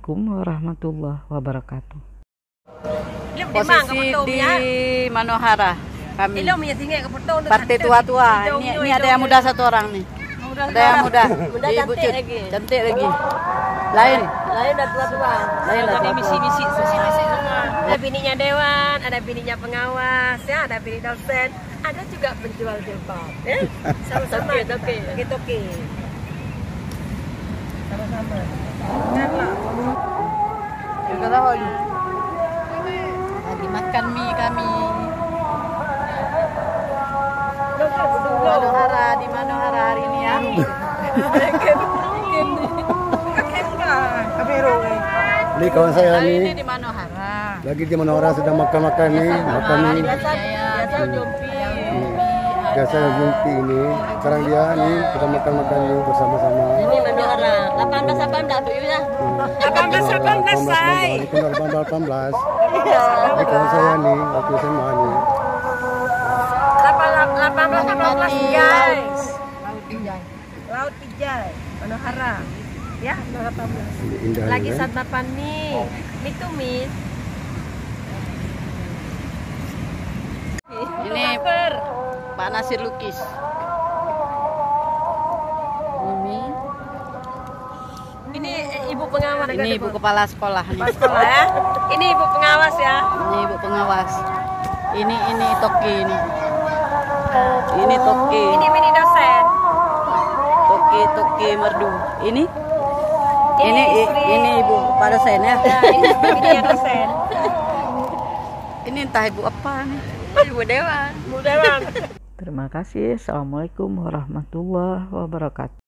Assalamualaikum warahmatullahi wabarakatuh. Posisi di Manohara kami. Partai tua-tua. Ini ada yang muda satu orang nih. Ada yang muda. Ibu cantik lagi. Lain dan tua-tua. Lain dan misi-misi semua. Ada bininya dewan, ada bininya pengawas, ya, ada bini dosen, ada juga penjual jilbab. Sama-sama. Toke. Sama-sama. Juga tahun. Lagi makan mie kami. Manohara di Manohara hari ini ya. Ini kawan saya nih. Ini di Manohara. Lagi di Manohara sedang makan nih. Biasa jumpi ini. Sekarang dia nih kita makan nih bersama-sama. Ini Manohara. 18 tuh ya. 18 say. 18. Ini kawan saya nih waktu SMA nih. 18 guys. Laut Pijai. Manohara. Ya, 18. Lagi santapan mie. Mie tumis. Ini Pak Nasir lukis. Ini ibu pengawas. Ini ibu kepala sekolah nih. Sekolah ya. Ini ibu pengawas ya. Ini ibu pengawas. Ini Toki ini. Ini Toki. Ini mini dosen. Toki merdu. Ini ibu Pak dosen ya. Ini yang dosen. Ini entah ibu apa nih. Ibu dewan. Terima kasih. Assalamualaikum warahmatullahi wabarakatuh.